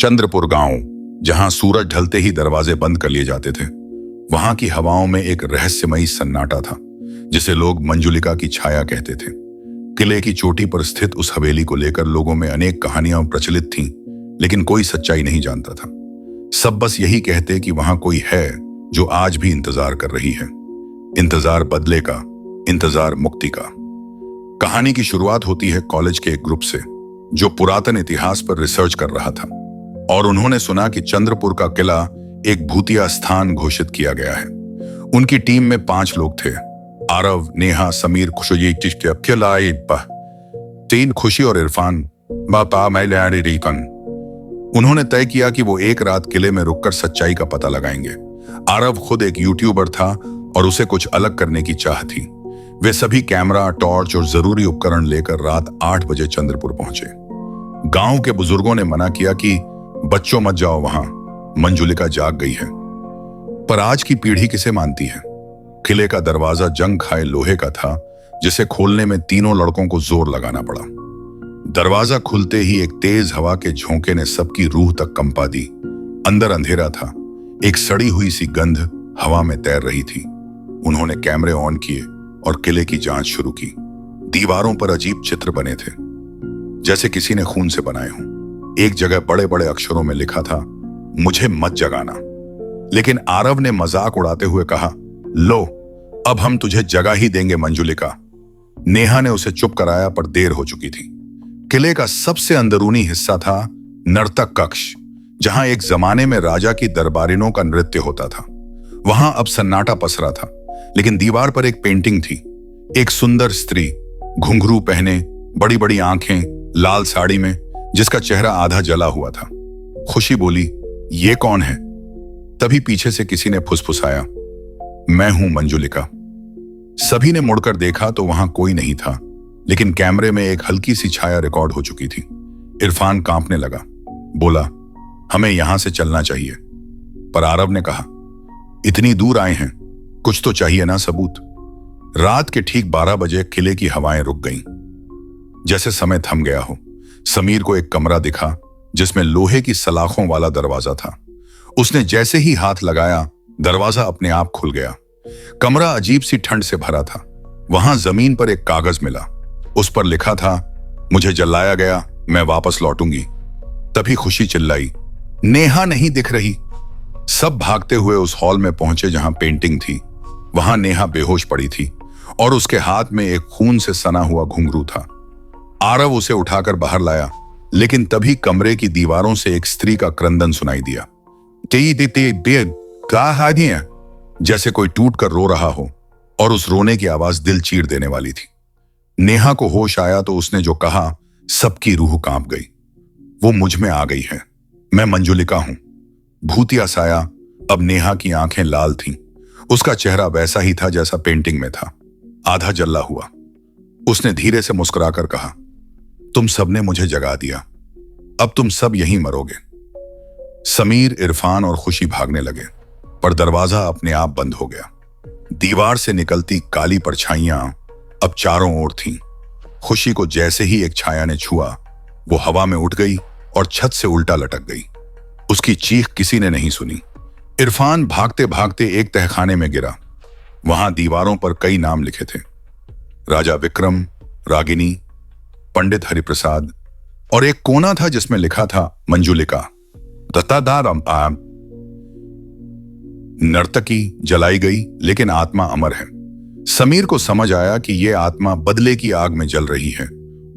चंद्रपुर गांव, जहां सूरज ढलते ही दरवाजे बंद कर लिए जाते थे, वहां की हवाओं में एक रहस्यमयी सन्नाटा था जिसे लोग मंजुलिका की छाया कहते थे। किले की चोटी पर स्थित उस हवेली को लेकर लोगों में अनेक कहानियां प्रचलित थीं, लेकिन कोई सच्चाई नहीं जानता था। सब बस यही कहते कि वहां कोई है जो आज भी इंतजार कर रही है। इंतजार बदले का, इंतजार मुक्ति का। कहानी की शुरुआत होती है कॉलेज के एक ग्रुप से जो पुरातन इतिहास पर रिसर्च कर रहा था, और उन्होंने सुना कि चंद्रपुर का किला एक भूतिया स्थान घोषित किया गया है। उनकी टीम में 5 लोग थे: आरव, नेहा, समीर, खुशी, तीन खुशी और इरफान। उन्होंने तय किया कि वो एक रात किले में रुककर सच्चाई का पता लगाएंगे। आरव खुद एक यूट्यूबर था और उसे कुछ अलग करने की चाह थी। वे सभी कैमरा, टॉर्च और जरूरी उपकरण लेकर रात 8 बजे चंद्रपुर पहुंचे। गांव के बुजुर्गों ने मना किया कि बच्चों मत जाओ वहां, मंजुलिका जाग गई है। पर आज की पीढ़ी किसे मानती है? किले का दरवाजा जंग खाए लोहे का था जिसे खोलने में तीनों लड़कों को जोर लगाना पड़ा। दरवाजा खुलते ही एक तेज हवा के झोंके ने सबकी रूह तक कंपा दी। अंदर अंधेरा था, एक सड़ी हुई सी गंध हवा में तैर रही थी। उन्होंने कैमरे ऑन किए और किले की जांच शुरू की। दीवारों पर अजीब चित्र बने थे, जैसे किसी ने खून से बनाए हों। एक जगह बड़े बड़े अक्षरों में लिखा था, मुझे मत जगाना। लेकिन आरव ने मजाक उड़ाते हुए कहा, लो, अब हम तुझे जगा ही देंगे मंजुलिका। नेहा ने उसे चुप कराया, पर देर हो चुकी थी। किले का सबसे अंदरूनी हिस्सा था नर्तक कक्ष, जहां एक जमाने में राजा की दरबारिनों का नृत्य होता था। वहां अब सन्नाटा पसरा था, लेकिन दीवार पर एक पेंटिंग थी। एक सुंदर स्त्री, घुंघरू पहने, बड़ी बड़ी आंखें, लाल साड़ी में, जिसका चेहरा आधा जला हुआ था। खुशी बोली, ये कौन है? तभी पीछे से किसी ने फुसफुसाया, मैं हूं मंजुलिका। सभी ने मुड़कर देखा तो वहां कोई नहीं था, लेकिन कैमरे में एक हल्की सी छाया रिकॉर्ड हो चुकी थी। इरफान कांपने लगा, बोला, हमें यहां से चलना चाहिए। पर आरव ने कहा, इतनी दूर आए हैं, कुछ तो चाहिए ना सबूत। रात के ठीक 12 बजे किले की हवाएं रुक गईं, जैसे समय थम गया हो। समीर को एक कमरा दिखा जिसमें लोहे की सलाखों वाला दरवाजा था। उसने जैसे ही हाथ लगाया, दरवाजा अपने आप खुल गया। कमरा अजीब सी ठंड से भरा था। वहां जमीन पर एक कागज मिला। उस पर लिखा था, मुझे जलाया गया, मैं वापस लौटूंगी। तभी खुशी चिल्लाई, नेहा नहीं दिख रही। सब भागते हुए उस हॉल में पहुंचे जहां पेंटिंग थी। वहां नेहा बेहोश पड़ी थी और उसके हाथ में एक खून से सना हुआ घुंघरू था। आरव उसे उठाकर बाहर लाया, लेकिन तभी कमरे की दीवारों से एक स्त्री का क्रंदन सुनाई दिया, जैसे कोई टूट कर रो रहा हो, और उस रोने की आवाज दिल चीर देने वाली थी। नेहा को होश आया तो उसने जो कहा, सबकी रूह कांप गई। वो मुझ में आ गई है, मैं मंजुलिका हूं। भूतिया साया। अब नेहा की आंखें लाल थीं। उसका चेहरा वैसा ही था जैसा पेंटिंग में था, आधा जला हुआ। उसने धीरे से मुस्कुराकर कहा, तुम सबने मुझे जगा दिया, अब तुम सब यहीं मरोगे। समीर, इरफान और खुशी भागने लगे, पर दरवाजा अपने आप बंद हो गया। दीवार से निकलती काली परछाइयां अब चारों ओर थीं। खुशी को जैसे ही एक छाया ने छुआ, वो हवा में उठ गई और छत से उल्टा लटक गई। उसकी चीख किसी ने नहीं सुनी। इरफान भागते भागते एक तहखाने में गिरा। वहां दीवारों पर कई नाम लिखे थे, राजा विक्रम, रागिनी, पंडित हरिप्रसाद, और एक कोना था जिसमें लिखा था, मंजुलिका। नर्तकी जलाई गई, लेकिन आत्मा अमर है। समीर को समझ आया कि यह आत्मा बदले की आग में जल रही है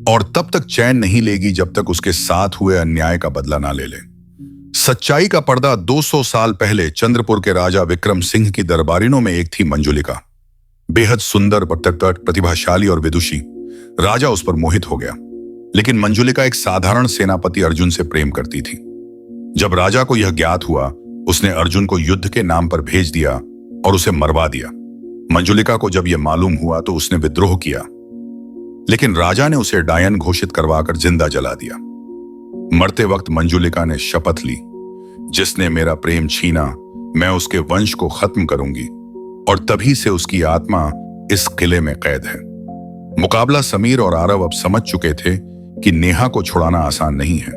और तब तक चैन नहीं लेगी जब तक उसके साथ हुए अन्याय का बदला ना ले ले। सच्चाई का पर्दा 200 साल पहले चंद्रपुर के राजा विक्रम सिंह की दरबारिनों में एक थी मंजुलिका। बेहद सुंदर, प्रतिभाशाली और विदुषी। राजा उस पर मोहित हो गया, लेकिन मंजुलिका एक साधारण सेनापति अर्जुन से प्रेम करती थी। जब राजा को यह ज्ञात हुआ, उसने अर्जुन को युद्ध के नाम पर भेज दिया और उसे मरवा दिया। मंजुलिका को जब यह मालूम हुआ तो उसने विद्रोह किया, लेकिन राजा ने उसे डायन घोषित करवाकर जिंदा जला दिया। मरते वक्त मंजुलिका ने शपथ ली, जिसने मेरा प्रेम छीना, मैं उसके वंश को खत्म करूंगी, और तभी से उसकी आत्मा इस किले में कैद है। मुकाबला समीर और आरव अब समझ चुके थे कि नेहा को छुड़ाना आसान नहीं है,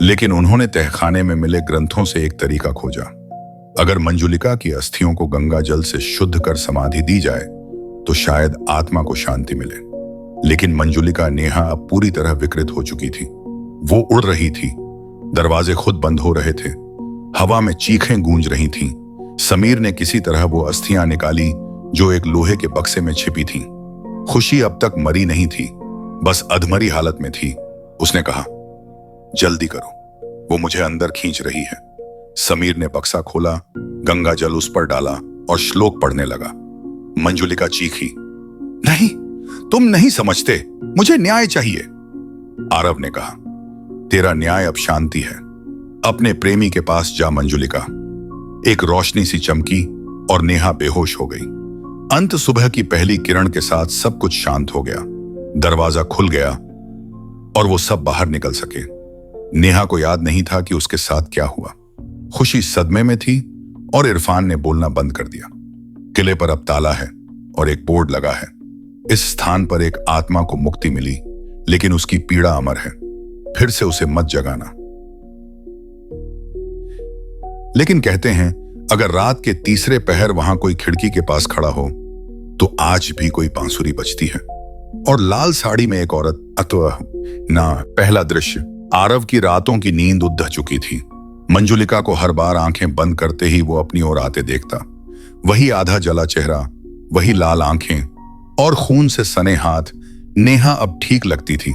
लेकिन उन्होंने तहखाने में मिले ग्रंथों से एक तरीका खोजा। अगर मंजुलिका की अस्थियों को गंगा जल से शुद्ध कर समाधि दी जाए तो शायद आत्मा को शांति मिले। लेकिन मंजुलिका नेहा अब पूरी तरह विकृत हो चुकी थी। वो उड़ रही थी, दरवाजे खुद बंद हो रहे थे, हवा में चीखें गूंज रही थीं। समीर ने किसी तरह वो अस्थियां निकाली जो एक लोहे के बक्से में छिपी थीं। खुशी अब तक मरी नहीं थी, बस अधमरी हालत में थी। उसने कहा, जल्दी करो, वो मुझे अंदर खींच रही है। समीर ने बक्सा खोला, गंगा जल उस पर डाला और श्लोक पढ़ने लगा। मंजुलिका चीखी, नहीं, तुम नहीं समझते, मुझे न्याय चाहिए। आरव ने कहा, तेरा न्याय अब शांति है। अपने प्रेमी के पास जा मंजुलिका। एक रोशनी सी चमकी और नेहा बेहोश हो गई। अंत सुबह की पहली किरण के साथ सब कुछ शांत हो गया। दरवाजा खुल गया और वो सब बाहर निकल सके। नेहा को याद नहीं था कि उसके साथ क्या हुआ। खुशी सदमे में थी और इरफान ने बोलना बंद कर दिया। किले पर अब ताला है और एक बोर्ड लगा है। इस स्थान पर एक आत्मा को मुक्ति मिली, लेकिन उसकी पीड़ा अमर है। फिर से उसे मत जगाना। लेकिन कहते हैं, अगर रात के तीसरे पहर वहां कोई खिड़की के पास खड़ा हो तो आज भी कोई बांसुरी बजती है। और लाल साड़ी में एक औरत ना। पहला दृश्य। आरव की रातों की नींद उड़ चुकी थी। मंजुलिका को हर बार आंखें बंद करते ही वो अपनी ओर आते देखता। वही आधा जला चेहरा, वही लाल आंखें और खून से सने हाथ। नेहा अब ठीक लगती थी,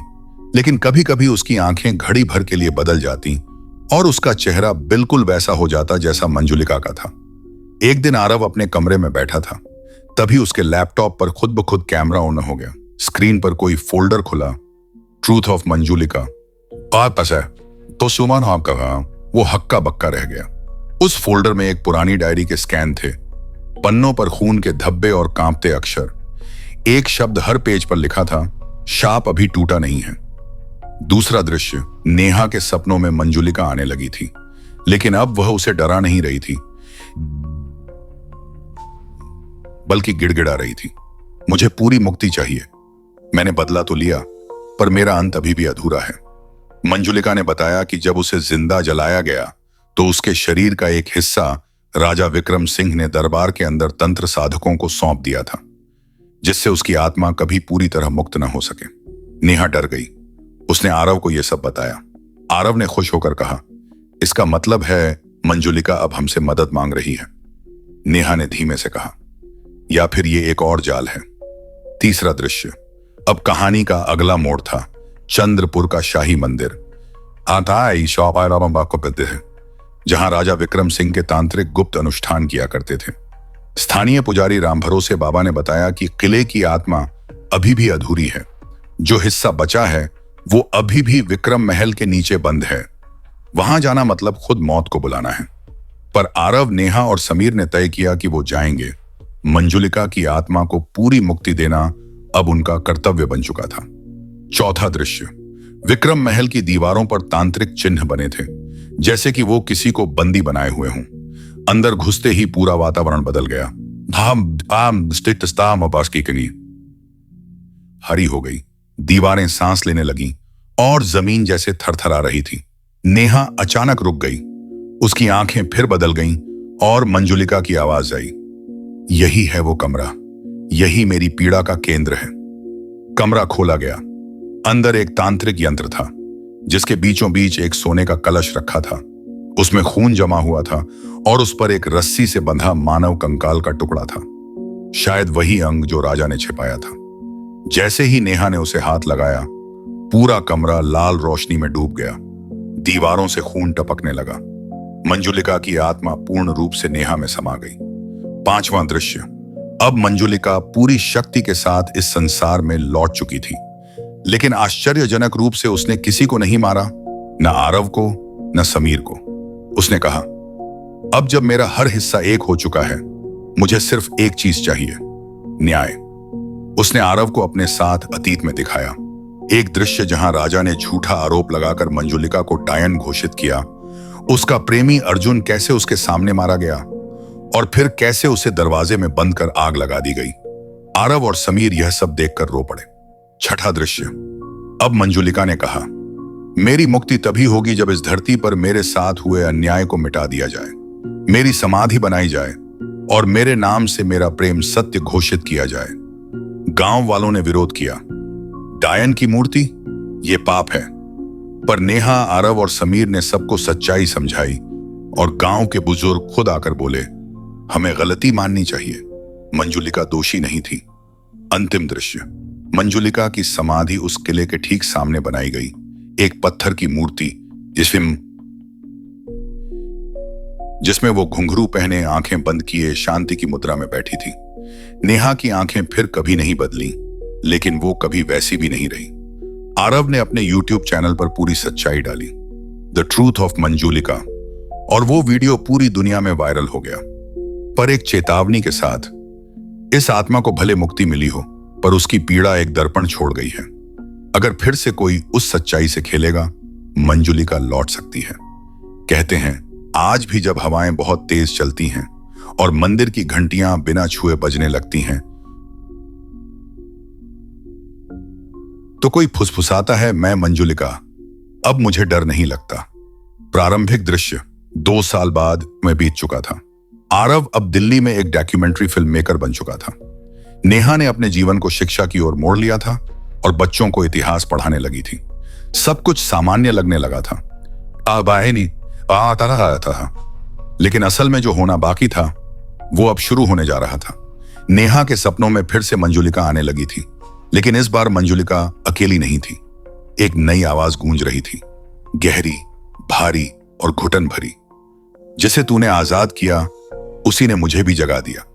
लेकिन कभी कभी उसकी आंखें घड़ी भर के लिए बदल जाती और उसका चेहरा बिल्कुल वैसा हो जाता जैसा मंजुलिका का था। एक दिन आरव अपने कमरे में बैठा था, तभी उसके लैपटॉप पर खुद ब खुद कैमरा ऑन हो गया। स्क्रीन पर कोई फोल्डर खुला, ट्रूथ ऑफ मंजुलिका। पास है तो सुमन आपका वो हक्का बक्का रह गया। उस फोल्डर में एक पुरानी डायरी के स्कैन थे, पन्नों पर खून के धब्बे और कांपते अक्षर। एक शब्द हर पेज पर लिखा था, शाप अभी टूटा नहीं है। दूसरा दृश्य। नेहा के सपनों में मंजुलिका आने लगी थी, लेकिन अब वह उसे डरा नहीं रही थी, बल्कि गिड़गिड़ा रही थी। मुझे पूरी मुक्ति चाहिए। मैंने बदला तो लिया, पर मेरा अंत अभी भी अधूरा है। मंजुलिका ने बताया कि जब उसे जिंदा जलाया गया तो उसके शरीर का एक हिस्सा राजा विक्रम सिंह ने दरबार के अंदर तंत्र साधकों को सौंप दिया था, जिससे उसकी आत्मा कभी पूरी तरह मुक्त न हो सके। नेहा डर गई। उसने आरव को यह सब बताया। आरव ने खुश होकर कहा, इसका मतलब है मंजुलिका अब हमसे मदद मांग रही है। नेहा ने धीमे से कहा, या फिर ये एक और जाल है। तीसरा दृश्य। अब कहानी का अगला मोड़ था, चंद्रपुर का शाही मंदिर। जहां राजा विक्रम सिंह के तांत्रिक गुप्त अनुष्ठान किया करते थे। स्थानीय पुजारी राम भरोसे बाबा ने बताया कि किले की आत्मा अभी भी अधूरी है। जो हिस्सा बचा है वो अभी भी विक्रम महल के नीचे बंद है। वहां जाना मतलब खुद मौत को बुलाना है। पर आरव, नेहा और समीर ने तय किया कि वो जाएंगे। मंजुलिका की आत्मा को पूरी मुक्ति देना अब उनका कर्तव्य बन चुका था। चौथा दृश्य। विक्रम महल की दीवारों पर तांत्रिक चिन्ह बने थे, जैसे कि वो किसी को बंदी बनाए हुए हों। अंदर घुसते ही पूरा वातावरण बदल गया। हरी हो गई, दीवारें सांस लेने लगीं और जमीन जैसे थरथरा रही थी। नेहा अचानक रुक गई, उसकी आंखें फिर बदल गईं और मंजुलिका की आवाज आई, यही है वो कमरा, यही मेरी पीड़ा का केंद्र है। कमरा खोला गया। अंदर एक तांत्रिक यंत्र था, जिसके बीचों बीच एक सोने का कलश रखा था। उसमें खून जमा हुआ था और उस पर एक रस्सी से बंधा मानव कंकाल का टुकड़ा था, शायद वही अंग जो राजा ने छिपाया था। जैसे ही नेहा ने उसे हाथ लगाया, पूरा कमरा लाल रोशनी में डूब गया। दीवारों से खून टपकने लगा। मंजुलिका की आत्मा पूर्ण रूप से नेहा में समा गई। पांचवां दृश्य। अब मंजुलिका पूरी शक्ति के साथ इस संसार में लौट चुकी थी, लेकिन आश्चर्यजनक रूप से उसने किसी को नहीं मारा, न आरव को, न समीर को। उसने कहा, अब जब मेरा हर हिस्सा एक हो चुका है, मुझे सिर्फ एक चीज चाहिए, न्याय। उसने आरव को अपने साथ अतीत में दिखाया। एक दृश्य जहां राजा ने झूठा आरोप लगाकर मंजुलिका को डायन घोषित किया, उसका प्रेमी अर्जुन कैसे उसके सामने मारा गया और फिर कैसे उसे दरवाजे में बंद कर आग लगा दी गई। आरव और समीर यह सब देखकर रो पड़े। छठा दृश्य। अब मंजुलिका ने कहा, मेरी मुक्ति तभी होगी जब इस धरती पर मेरे साथ हुए अन्याय को मिटा दिया जाए, मेरी समाधि बनाई जाए और मेरे नाम से मेरा प्रेम सत्य घोषित किया जाए। गांव वालों ने विरोध किया, डायन की मूर्ति, ये पाप है। पर नेहा, आरव और समीर ने सबको सच्चाई समझाई और गांव के बुजुर्ग खुद आकर बोले, हमें गलती माननी चाहिए, मंजुलिका दोषी नहीं थी। अंतिम दृश्य, मंजुलिका की समाधि उस किले के ठीक सामने बनाई गई, एक पत्थर की मूर्ति जिसमें वो घुंघरू पहने, आंखें बंद किए शांति की मुद्रा में बैठी थी। नेहा की आंखें फिर कभी नहीं बदली, लेकिन वो कभी वैसी भी नहीं रही। आरव ने अपने YouTube चैनल पर पूरी सच्चाई डाली, द ट्रूथ ऑफ मंजुलिका, और वो वीडियो पूरी दुनिया में वायरल हो गया। पर एक चेतावनी के साथ, इस आत्मा को भले मुक्ति मिली हो, पर उसकी पीड़ा एक दर्पण छोड़ गई है। अगर फिर से कोई उस सच्चाई से खेलेगा, मंजुलिका लौट सकती है। कहते हैं, आज भी जब हवाएं बहुत तेज चलती हैं और मंदिर की घंटियां बिना छुए बजने लगती हैं, तो कोई फुसफुसाता है, मैं मंजुलिका, अब मुझे डर नहीं लगता। प्रारंभिक दृश्य 2 साल बाद मैं बीत चुका था। आरव अब दिल्ली में एक डॉक्यूमेंट्री फिल्म मेकर बन चुका था। नेहा ने अपने जीवन को शिक्षा की ओर मोड़ लिया था और बच्चों को इतिहास पढ़ाने लगी थी। सब कुछ सामान्य लगने लगा था। आता रहा था, लेकिन असल में जो होना बाकी था वो अब शुरू होने जा रहा था। नेहा के सपनों में फिर से मंजुलिका आने लगी थी, लेकिन इस बार मंजुलिका अकेली नहीं थी। एक नई आवाज गूंज रही थी, गहरी, भारी और घुटन भरी। जिसे तूने आजाद किया, उसी ने मुझे भी जगा दिया।